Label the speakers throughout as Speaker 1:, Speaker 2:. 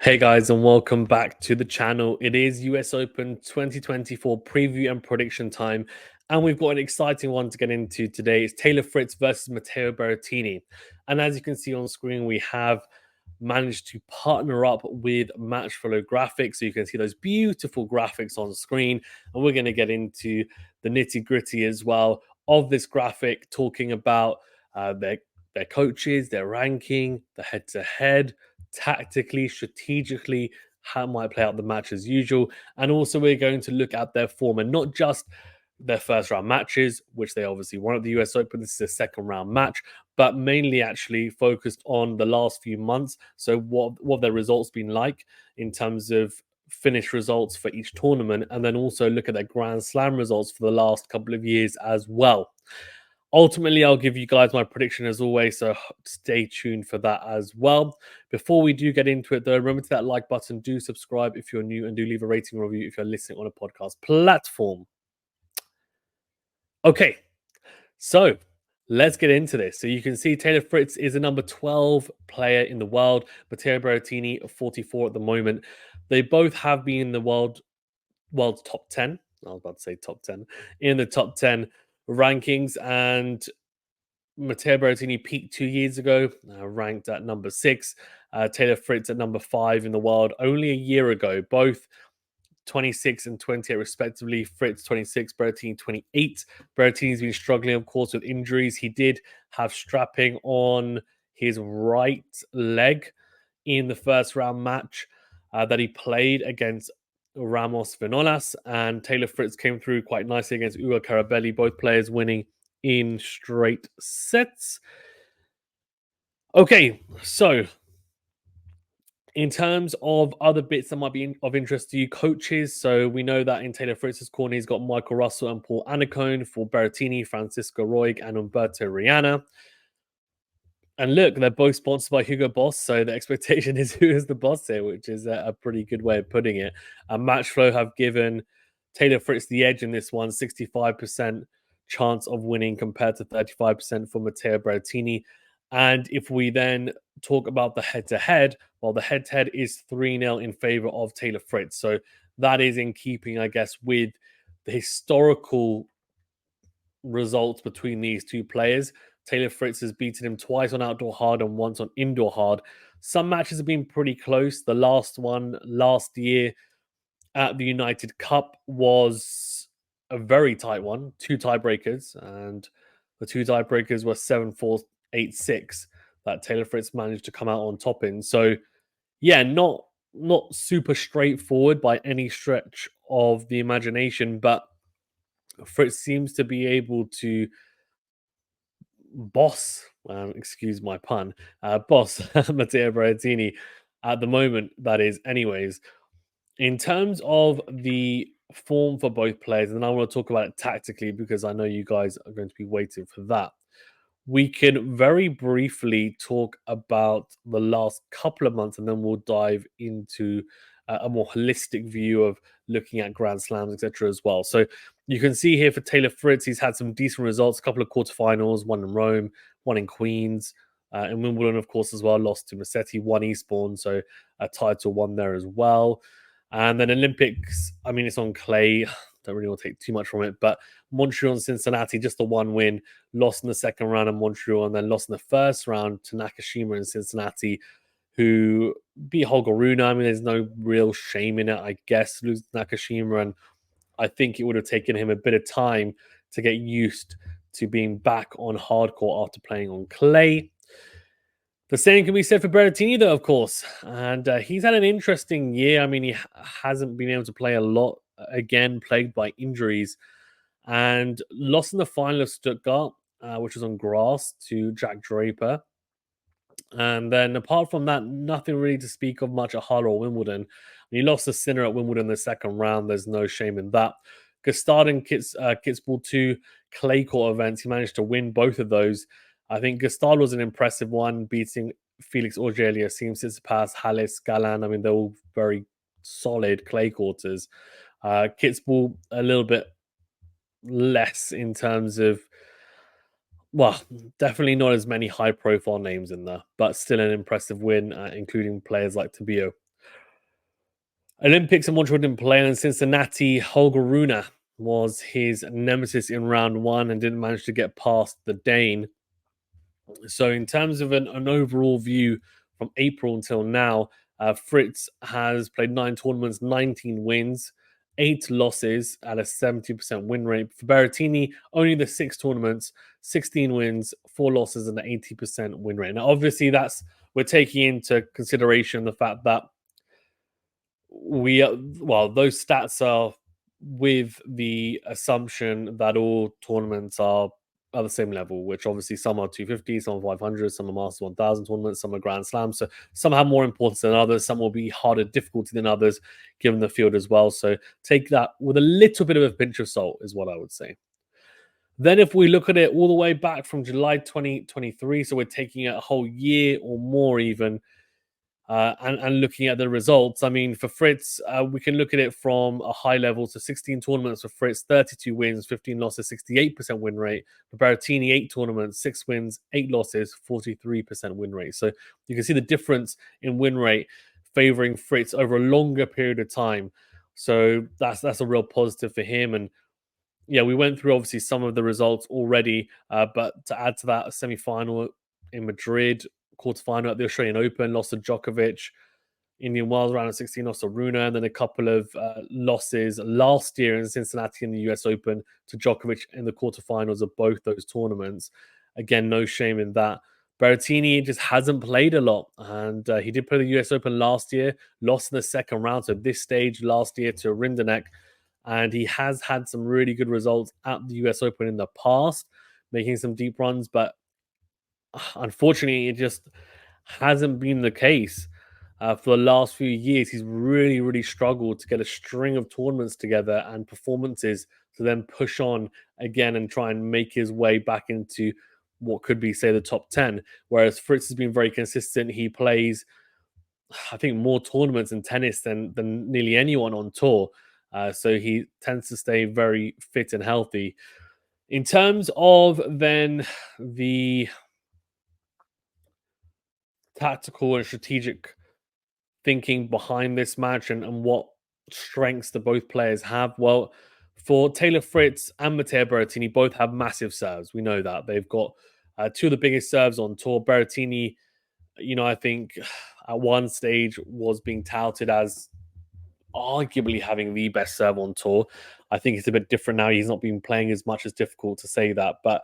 Speaker 1: Hey guys, and welcome back to the channel. It is US Open 2024 preview and prediction time, and we've got an exciting one to get into today. It's Taylor Fritz versus Matteo Berrettini. And as you can see on screen, we have managed to partner up with Matchfollow Graphics, so you can see those beautiful graphics on screen. And we're going to get into the nitty-gritty as well of this graphic, talking about their coaches, their ranking, the head-to-head, tactically, strategically, how might play out the match as usual. And also, we're going to look at their form and not just their first round matches, which they obviously won at the US Open. This is a second round match, but mainly actually focused on the last few months. So, what their results been like in terms of finish results for each tournament, and then also look at their Grand Slam results for the last couple of years as well. Ultimately, I'll give you guys my prediction as always, so stay tuned for that as well. Before we do get into it, though, remember to that like button, do subscribe if you're new, and do leave a rating review if you're listening on a podcast platform. Okay, so let's get into this. So you can see Taylor Fritz is a number 12 player in the world, Matteo Berrettini, 44 at the moment. They both have been in the world's top 10. I was about to say top 10 in the top 10 rankings, and Matteo Berrettini peaked 2 years ago, ranked at number 6. Taylor Fritz at number 5 in the world only a year ago, both 26 and 28 respectively. Fritz 26, Berrettini 28. Berrettini's been struggling, of course, with injuries. He did have strapping on his right leg in the first round match that he played against Ramos Vinolas, and Taylor Fritz came through quite nicely against Ugo Carabelli, both players winning in straight sets. Okay, so in terms of other bits that might be of interest to you, coaches. So we know that in Taylor Fritz's corner, he's got Michael Russell and Paul Annacone. For Berrettini, Francisco Roig and Umberto Rihanna. And look, they're both sponsored by Hugo Boss, so the expectation is who is the boss here, which is a pretty good way of putting it. And Matchflow have given Taylor Fritz the edge in this one, 65% chance of winning compared to 35% for Matteo Berrettini. And if we then talk about the head-to-head, well, the head-to-head is 3-0 in favor of Taylor Fritz. So that is in keeping, I guess, with the historical results between these two players. Taylor Fritz has beaten him twice on outdoor hard and once on indoor hard. Some matches have been pretty close. The last one last year at the United Cup was a very tight one, 2 tiebreakers, and the 2 tiebreakers were 7-4, 8-6 that Taylor Fritz managed to come out on top in. So, yeah, not super straightforward by any stretch of the imagination, but Fritz seems to be able to boss, excuse my pun, boss Matteo Berrettini at the moment, that is, anyways. In terms of the form for both players, and I want to talk about it tactically because I know you guys are going to be waiting for that. We can very briefly talk about the last couple of months and then we'll dive into a more holistic view of looking at Grand Slams, etc. as well. So you can see here for Taylor Fritz, he's had some decent results, a couple of quarterfinals, one in Rome, one in Queens. In Wimbledon, of course, as well, lost to Massetti, won Eastbourne, so a title won there as well. And then Olympics, I mean, it's on clay. Don't really want to take too much from it, but Montreal and Cincinnati, just the one win, lost in the second round in Montreal, and then lost in the first round to Nakashima in Cincinnati, who beat Holger Rune. I mean, there's no real shame in it, I guess, losing Nakashima, and I think it would have taken him a bit of time to get used to being back on hardcourt after playing on clay. The same can be said for Berrettini, though, of course. And he's had an interesting year. I mean, he hasn't been able to play a lot, again, plagued by injuries. And lost in the final of Stuttgart, which was on grass, to Jack Draper. And then apart from that, nothing really to speak of much at Halle or Wimbledon. And he lost to Sinner at Wimbledon in the second round. There's no shame in that. Gustard and Kitzbühel, 2 clay court events. He managed to win both of those. I think Gustard was an impressive one, beating Felix Auger-Aliassime, Tsitsipas, Halis, Galan. I mean, they're all very solid clay quarters. Kitzbühel, a little bit less in terms of, well, definitely not as many high-profile names in there, but still an impressive win, including players like Tabio. Olympics in Montreal didn't play, and in Cincinnati, Holger Rune was his nemesis in round one and didn't manage to get past the Dane. So, in terms of an overall view from April until now, Fritz has played 9 tournaments, 19 wins, 8 losses at a 70% win rate. For Berrettini, only the 6 tournaments, 16 wins, 4 losses, and an 80% win rate. Now, obviously, we're taking into consideration the fact that those stats are with the assumption that all tournaments are at the same level, which obviously some are 250, some are 500, some are Master 1000 tournaments, some are Grand Slams. So some have more importance than others, some will be harder difficulty than others, given the field as well. So take that with a little bit of a pinch of salt, is what I would say. Then, if we look at it all the way back from July 2023, so we're taking it a whole year or more, even and looking at the results, I mean, for Fritz, we can look at it from a high level. So 16 tournaments for Fritz, 32 wins, 15 losses, 68% win rate. For Berrettini, 8 tournaments, 6 wins, 8 losses, 43% win rate. So you can see the difference in win rate favoring Fritz over a longer period of time. So that's a real positive for him. And yeah, we went through obviously some of the results already, but to add to that, a semi-final in Madrid, quarterfinal at the Australian Open, lost to Djokovic, Indian Wells round of 16, lost to Rune, and then a couple of losses last year in Cincinnati in the US Open to Djokovic in the quarterfinals of both those tournaments. Again, no shame in that. Berrettini just hasn't played a lot, and he did play the US Open last year, lost in the second round. So this stage last year to Rinderknech, and he has had some really good results at the US Open in the past, making some deep runs, but unfortunately, it just hasn't been the case. For the last few years, he's really, really struggled to get a string of tournaments together and performances to then push on again and try and make his way back into what could be, say, the top 10. Whereas Fritz has been very consistent. He plays, I think, more tournaments in tennis than nearly anyone on tour. So he tends to stay very fit and healthy. In terms of then the tactical and strategic thinking behind this match and what strengths the both players have, well, for Taylor Fritz and Matteo Berrettini, both have massive serves. We know that. They've got two of the biggest serves on tour. Berrettini, I think at one stage was being touted as arguably having the best serve on tour. I think it's a bit different now. He's not been playing as much. It's difficult to say that. But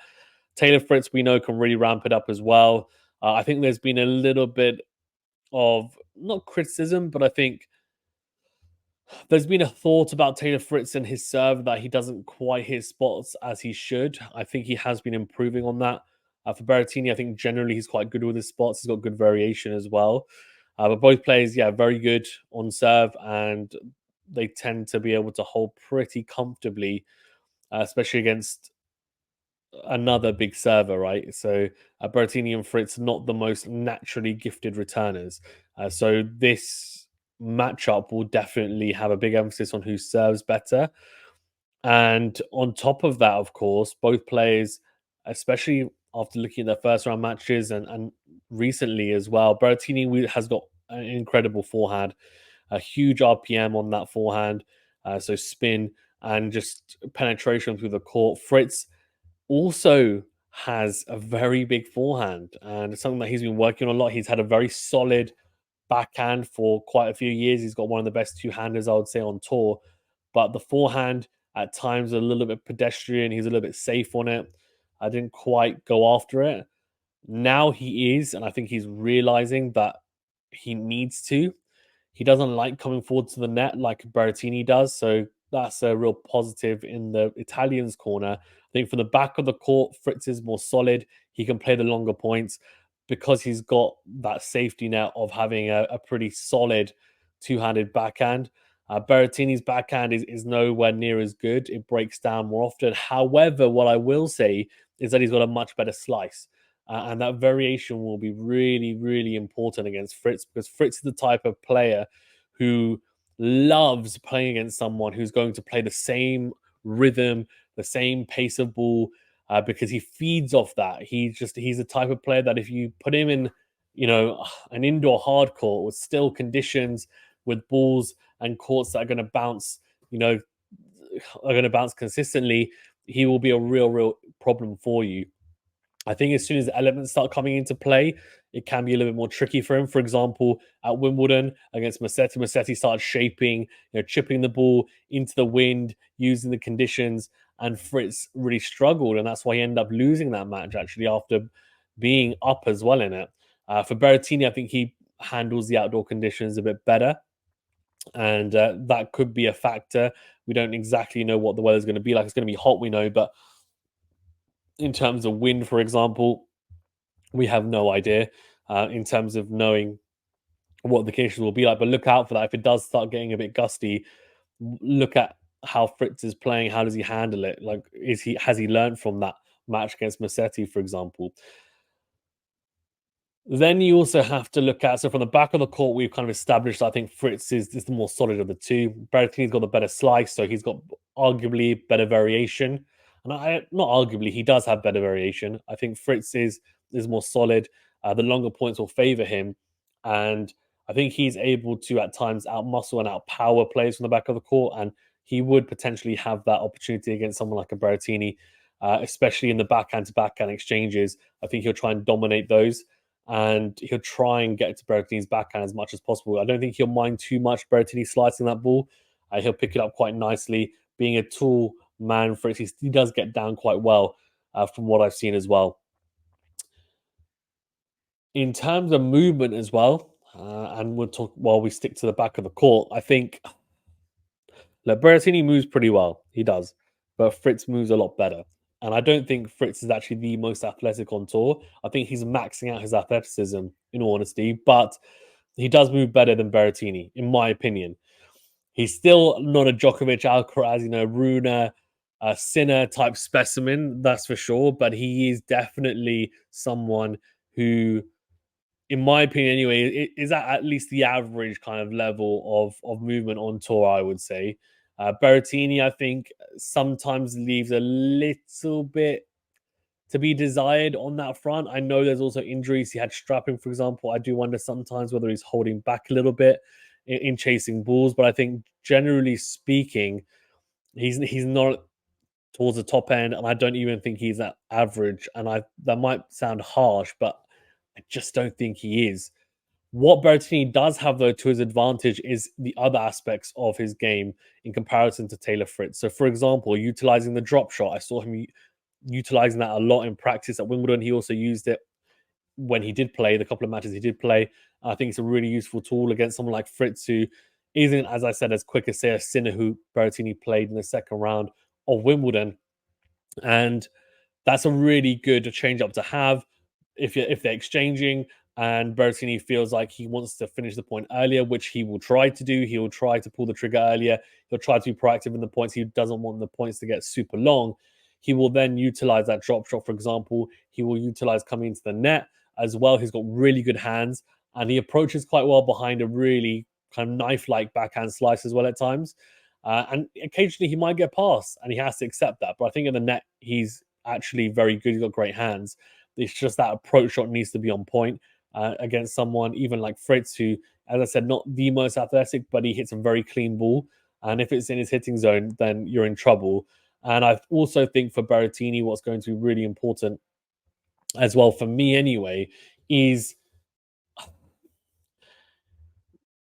Speaker 1: Taylor Fritz, we know, can really ramp it up as well. I think there's been a little bit of, not criticism, but I think there's been a thought about Taylor Fritz and his serve that he doesn't quite hit spots as he should. I think he has been improving on that. For Berrettini, I think generally he's quite good with his spots. He's got good variation as well. But both players, yeah, very good on serve, and they tend to be able to hold pretty comfortably, especially against another big server, right? So Berrettini and Fritz, not the most naturally gifted returners. So this matchup will definitely have a big emphasis on who serves better. And on top of that, of course, both players, especially after looking at their first round matches and recently as well, Berrettini has got an incredible forehand, a huge RPM on that forehand, so spin and just penetration through the court. Fritz also has a very big forehand, and it's something that he's been working on a lot. He's had a very solid backhand for quite a few years. He's got one of the best two-handers, I would say, on tour. But the forehand at times a little bit pedestrian. He's a little bit safe on it. I didn't quite go after it. Now he is, and I think he's realizing that he needs to. He doesn't like coming forward to the net like Berrettini does. So that's a real positive in the Italians' corner. I think from the back of the court, Fritz is more solid. He can play the longer points because he's got that safety net of having a pretty solid two-handed backhand. Berrettini's backhand is nowhere near as good. It breaks down more often. However, what I will say is that he's got a much better slice. And that variation will be really, really important against Fritz, because Fritz is the type of player who loves playing against someone who's going to play the same rhythm, the same pace of ball, because he feeds off that. He's the type of player that if you put him in, an indoor hard court with still conditions, with balls and courts that are going to bounce, you know, are going to bounce consistently, he will be a real problem for you. I think as soon as the elements start coming into play, it can be a little bit more tricky for him. For example, at Wimbledon against Massetti started shaping, chipping the ball into the wind, using the conditions, and Fritz really struggled, and that's why he ended up losing that match actually after being up as well in it. For Berrettini, I think he handles the outdoor conditions a bit better, and that could be a factor. We don't exactly know what the weather's going to be like. It's going to be hot, we know, but in terms of wind, for example, we have no idea in terms of knowing what the conditions will be like. But look out for that. If it does start getting a bit gusty, look at how Fritz is playing. How does he handle it? Like, has he learned from that match against Massetti, for example? Then you also have to look at, so from the back of the court, we've kind of established, I think Fritz is the more solid of the two. Berrettini's got the better slice, so he's got arguably better variation. And not arguably, he does have better variation. I think Fritz is more solid. The longer points will favor him. And I think he's able to at times outmuscle and outpower players from the back of the court. And he would potentially have that opportunity against someone like a Berrettini, especially in the backhand to backhand exchanges. I think he'll try and dominate those, and he'll try and get to Berrettini's backhand as much as possible. I don't think he'll mind too much Berrettini slicing that ball. He'll pick it up quite nicely. Being a tall man, Fritz, he does get down quite well from what I've seen as well. In terms of movement as well, and we'll talk while we stick to the back of the court, I think Berrettini moves pretty well. He does. But Fritz moves a lot better. And I don't think Fritz is actually the most athletic on tour. I think he's maxing out his athleticism, in all honesty. But he does move better than Berrettini, in my opinion. He's still not a Djokovic, Alcaraz, Runa, Sinner type specimen, that's for sure. But he is definitely someone who, in my opinion anyway, is at least the average kind of level of movement on tour, I would say. Berrettini, I think, sometimes leaves a little bit to be desired on that front. I know there's also injuries. He had strapping, for example. I do wonder sometimes whether he's holding back a little bit in chasing balls. But I think generally speaking, he's not towards the top end, and I don't even think he's that average. And that might sound harsh, but I just don't think he is. What Berrettini does have, though, to his advantage is the other aspects of his game in comparison to Taylor Fritz. So, for example, utilizing the drop shot. I saw him utilizing that a lot in practice at Wimbledon. He also used it when he did play, the couple of matches he did play. I think it's a really useful tool against someone like Fritz, who isn't, as I said, as quick as, say, a Sinner who Berrettini played in the second round of Wimbledon. And that's a really good change up to have if they're exchanging and Berrettini feels like he wants to finish the point earlier, which he will try to do. He will try to pull the trigger earlier. He'll try to be proactive in the points. He doesn't want the points to get super long. He will then utilize that drop shot, for example. He will utilize coming into the net as well. He's got really good hands and he approaches quite well behind a really kind of knife-like backhand slice as well at times. And occasionally he might get past and he has to accept that. But I think in the net, he's actually very good. He's got great hands. It's just that approach shot needs to be on point against someone even like Fritz, who, as I said, not the most athletic, but he hits a very clean ball. And if it's in his hitting zone, then you're in trouble. And I also think for Berrettini, what's going to be really important as well, for me anyway, is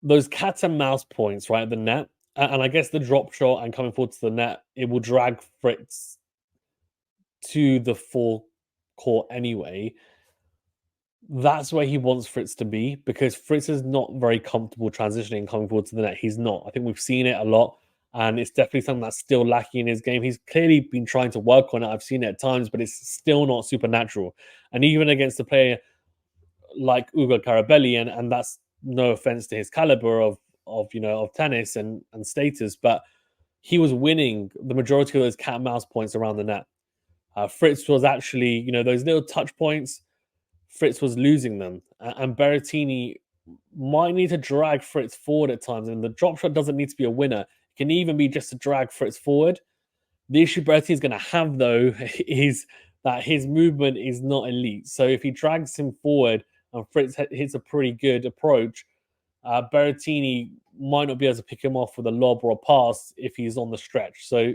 Speaker 1: those cat and mouse points, right, at the net. And I guess the drop shot and coming forward to the net, it will drag Fritz to the forecourt anyway. That's where he wants Fritz to be because Fritz is not very comfortable transitioning coming forward to the net. He's not. I think we've seen it a lot, and it's definitely something that's still lacking in his game. He's clearly been trying to work on it. I've seen it at times, but it's still not supernatural. And even against a player like Ugo Carabelli, and that's no offense to his caliber of tennis and status, but he was winning the majority of those cat and mouse points around the net. Fritz was actually, those little touch points. Fritz was losing them, and Berrettini might need to drag Fritz forward at times. And the drop shot doesn't need to be a winner; it can even be just to drag Fritz forward. The issue Berrettini is going to have, though, is that his movement is not elite. So if he drags him forward and Fritz hits a pretty good approach, Berrettini might not be able to pick him off with a lob or a pass if he's on the stretch. So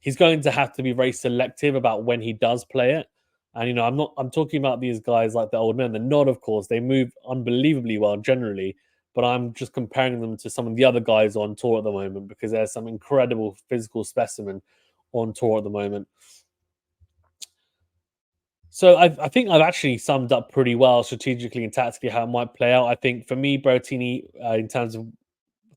Speaker 1: he's going to have to be very selective about when he does play it. And I'm talking about these guys like the old men. They're not, of course, they move unbelievably well generally, but I'm just comparing them to some of the other guys on tour at the moment because there's some incredible physical specimen on tour at the moment. So I think I've actually summed up pretty well strategically and tactically how it might play out. I think for me, Berrettini, in terms of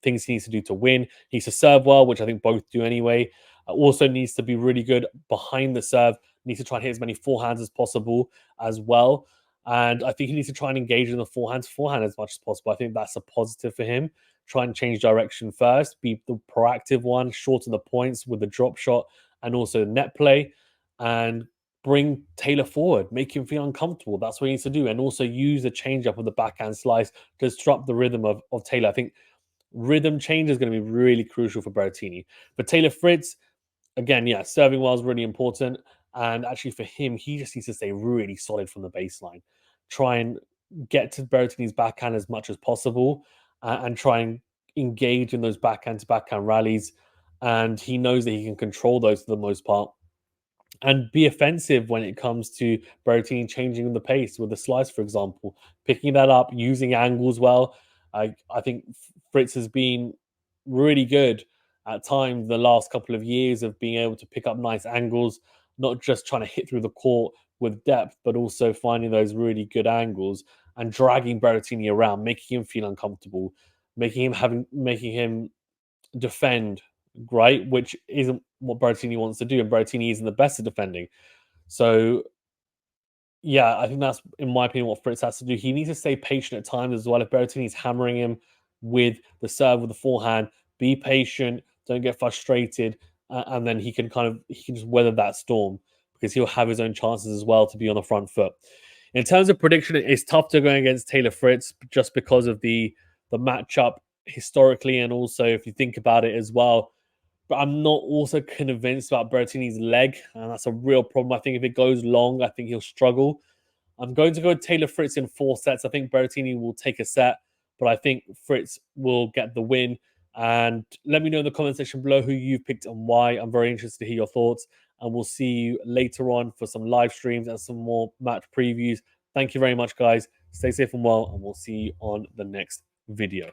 Speaker 1: things he needs to do to win. He needs to serve well, which I think both do anyway. Also needs to be really good behind the serve. Needs to try and hit as many forehands as possible as well. And I think he needs to try and engage in the forehand as much as possible. I think that's a positive for him. Try and change direction first, be the proactive one, shorten the points with the drop shot and also net play, and bring Taylor forward, make him feel uncomfortable. That's what he needs to do. And also use the changeup of the backhand slice to disrupt the rhythm of Taylor. I think rhythm change is going to be really crucial for Berrettini. For Taylor Fritz, again, yeah, serving well is really important. And actually, for him, he just needs to stay really solid from the baseline. Try and get to Berrettini's backhand as much as possible and try and engage in those backhand to backhand rallies. And he knows that he can control those for the most part and be offensive when it comes to Berrettini changing the pace with the slice, for example, picking that up, using angles well. I think Fritz has been really good at times the last couple of years of being able to pick up nice angles, not just trying to hit through the court with depth, but also finding those really good angles and dragging Berrettini around, making him feel uncomfortable, making him defend, right? Which isn't what Berrettini wants to do, and Berrettini isn't the best at defending. So, yeah, I think that's, in my opinion, what Fritz has to do. He needs to stay patient at times as well. If Berrettini's hammering him with the serve, with the forehand, be patient, don't get frustrated, and then he can just weather that storm because he'll have his own chances as well to be on the front foot. In terms of prediction, it's tough to go against Taylor Fritz just because of the matchup historically, and also if you think about it as well. But I'm not also convinced about Berrettini's leg, and that's a real problem. I think if it goes long, I think he'll struggle. I'm going to go with Taylor Fritz in 4 sets. I think Berrettini will take a set, but I think Fritz will get the win. And let me know in the comment section below who you've picked and why. I'm very interested to hear your thoughts. And we'll see you later on for some live streams and some more match previews. Thank you very much, guys. Stay safe and well, and we'll see you on the next video.